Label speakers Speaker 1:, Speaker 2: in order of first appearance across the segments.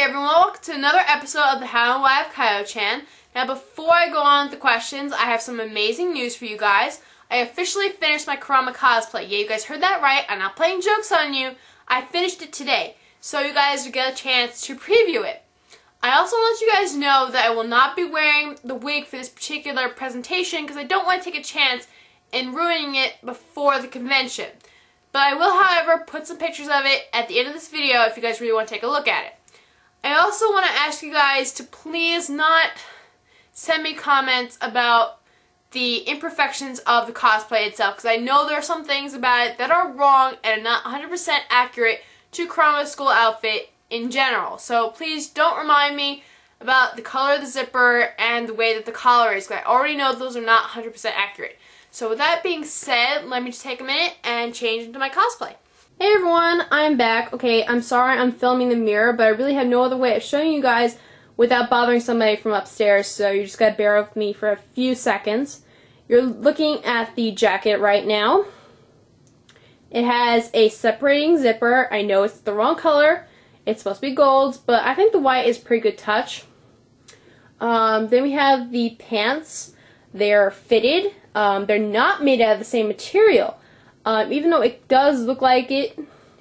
Speaker 1: everyone, welcome to another episode of the How and Why of Kio-chan. Now before I go on with the questions, I have some amazing news for you guys. I officially finished my Kurama Cosplay. Yeah, you guys heard that right. I'm not playing jokes on you. I finished it today, so you guys will get a chance to preview it. I also want you guys to know that I will not be wearing the wig for this particular presentation because I don't want to take a chance in ruining it before the convention. But I will, however, put some pictures of it at the end of this video if you guys really want to take a look at it. I also want to ask you guys to please not send me comments about the imperfections of the cosplay itself, because I know there are some things about it that are wrong and are not 100% accurate to Kurama's school outfit in general. So please don't remind me about the color of the zipper and the way that the collar is, because I already know those are not 100% accurate. So with that being said, let me just take a minute and change into my cosplay. Hey everyone, I'm back. Okay, I'm sorry I'm filming the mirror, but I really have no other way of showing you guys without bothering somebody from upstairs, so you just gotta bear with me for a few seconds. You're looking at the jacket right now. It has a separating zipper. I know it's the wrong color. It's supposed to be gold, but I think the white is a pretty good touch. Then we have the pants. They're fitted. They're not made out of the same material. Even though it does look like it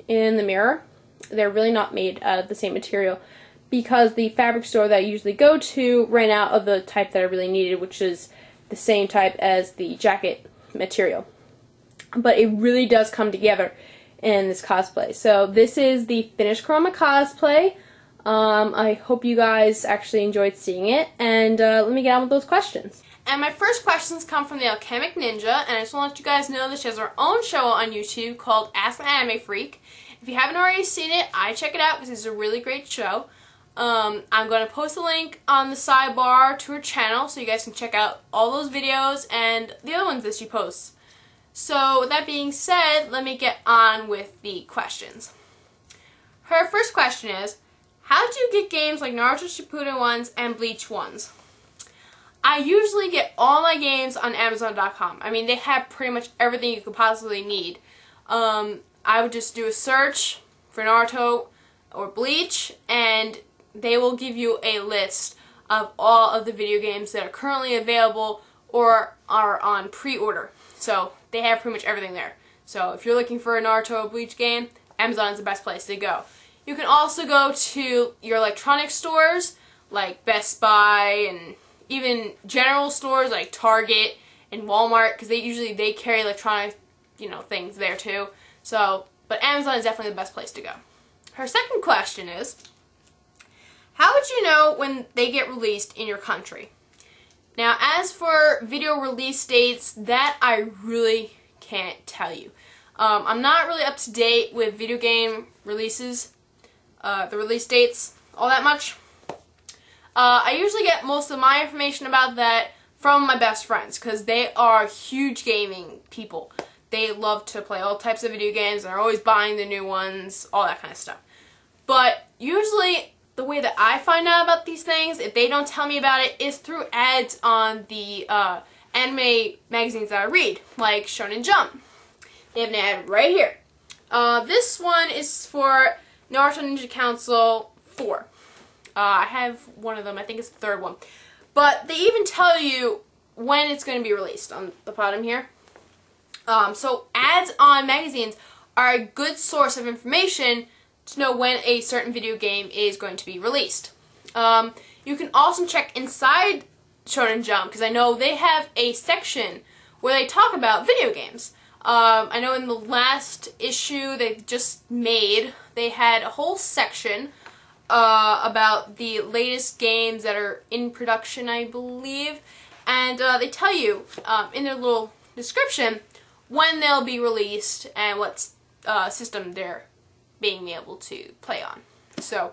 Speaker 1: in the mirror, they're really not made out of the same material because the fabric store that I usually go to ran out of the type that I really needed, which is the same type as the jacket material. But it really does come together in this cosplay. So this is the finished Kurama cosplay. I hope you guys actually enjoyed seeing it, and let me get on with those questions. And my first questions come from the Alchemic Ninja, and I just want to let you guys know that she has her own show on YouTube called Ask an Anime Freak. If you haven't already seen it, I check it out because it's a really great show. I'm going to post a link on the sidebar to her channel so you guys can check out all those videos and the other ones that she posts. So with that being said, let me get on with the questions. Her first question is, how do you get games like Naruto Shippuden ones and Bleach ones? I usually get all my games on Amazon.com. I mean, they have pretty much everything you could possibly need. I would just do a search for Naruto or Bleach, and they will give you a list of all of the video games that are currently available or are on pre-order. So they have pretty much everything there. So if you're looking for a Naruto or Bleach game, Amazon is the best place to go. You can also go to your electronic stores like Best Buy and even general stores like Target and Walmart, because they carry electronic, things there too. So, but Amazon is definitely the best place to go. Her second question is, how would you know when they get released in your country? Now, as for video release dates, that I really can't tell you. I'm not really up to date with video game releases, the release dates, all that much. I usually get most of my information about that from my best friends because they are huge gaming people. They love to play all types of video games and are always buying the new ones, all that kind of stuff. But usually the way that I find out about these things, if they don't tell me about it, is through ads on the anime magazines that I read, like Shonen Jump. They have an ad right here. This one is for Naruto Ninja Council 4. I have one of them, I think it's the third one. But they even tell you when it's going to be released on the bottom here. So ads on magazines are a good source of information to know when a certain video game is going to be released. You can also check inside Shonen Jump, because I know they have a section where they talk about video games. I know in the last issue they just made, they had a whole section about the latest games that are in production, I believe, and they tell you in their little description when they'll be released and what system they're being able to play on. So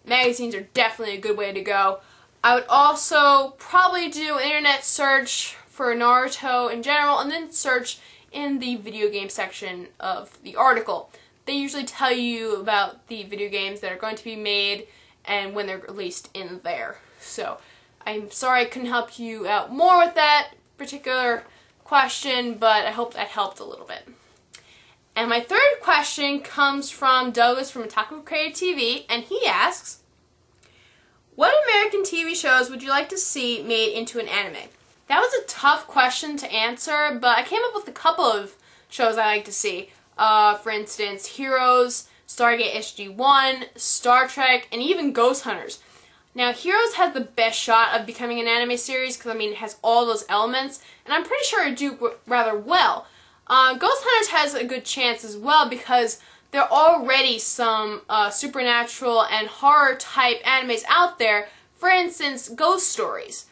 Speaker 1: magazines are definitely a good way to go. I would also probably do an internet search for Naruto in general and then search in the video game section of the article. They usually tell you about the video games that are going to be made and when they're released in there. So I'm sorry I couldn't help you out more with that particular question, but I hope that helped a little bit. And my third question comes from Douglas from Otaku Creative TV, and he asks, what American TV shows would you like to see made into an anime? That was a tough question to answer, but I came up with a couple of shows I like to see. For instance, Heroes, Stargate SG-1, Star Trek, and even Ghost Hunters. Now, Heroes has the best shot of becoming an anime series because, I mean, it has all those elements, and I'm pretty sure it do rather well. Ghost Hunters has a good chance as well because there are already some supernatural and horror type animes out there. For instance, Ghost Stories.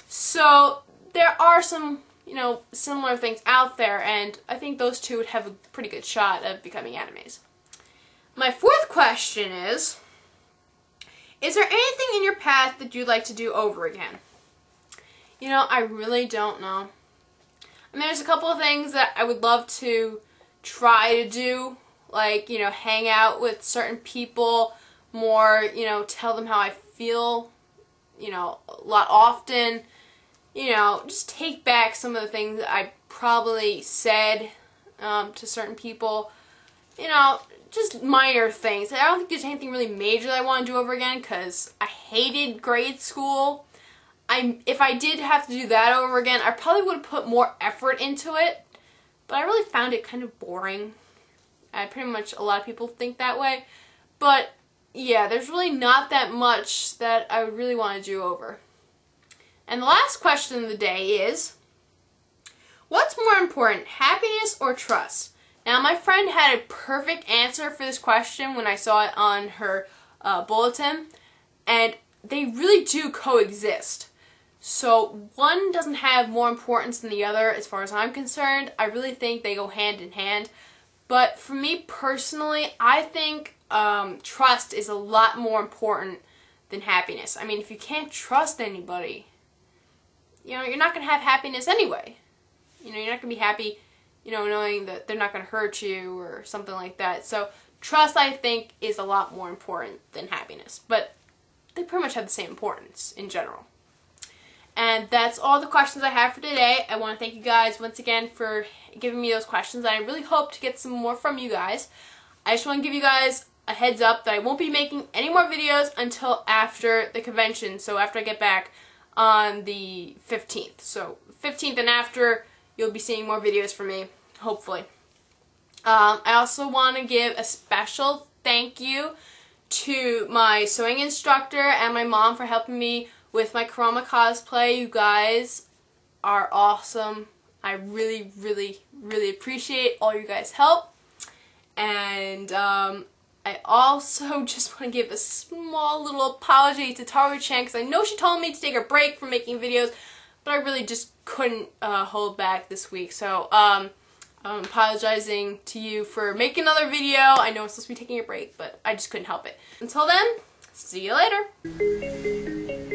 Speaker 1: So there are some, similar things out there, and I think those two would have a pretty good shot of becoming animes. My fourth question is there anything in your past that you'd like to do over again? I really don't know. I mean, there's a couple of things that I would love to try to do, like, hang out with certain people more, tell them how I feel, a lot often, just take back some of the things that I probably said to certain people, just minor things. I don't think there's anything really major that I want to do over again because I hated grade school. If I did have to do that over again, I probably would have put more effort into it, but I really found it kind of boring. Pretty much a lot of people think that way, but yeah, there's really not that much that I would really want to do over. And the last question of the day is, what's more important, happiness or trust? Now, my friend had a perfect answer for this question when I saw it on her bulletin, and they really do coexist. So one doesn't have more importance than the other as far as I'm concerned. I really think they go hand in hand. But for me personally, I think trust is a lot more important than happiness. I mean, if you can't trust anybody, you're not going to have happiness anyway. You're not going to be happy, knowing that they're not going to hurt you or something like that. So trust, I think, is a lot more important than happiness. But they pretty much have the same importance in general. And that's all the questions I have for today. I want to thank you guys once again for giving me those questions. I really hope to get some more from you guys. I just want to give you guys a heads up that I won't be making any more videos until after the convention. So after I get back on the 15th. So 15th and after, you'll be seeing more videos from me, hopefully. I also want to give a special thank you to my sewing instructor and my mom for helping me with my Kurama cosplay. You guys are awesome. I really, really, really appreciate all you guys' help. And I also just want to give a small little apology to Taru-chan because I know she told me to take a break from making videos, but I really just couldn't hold back this week. So I'm apologizing to you for making another video. I know I'm supposed to be taking a break, but I just couldn't help it. Until then, see you later.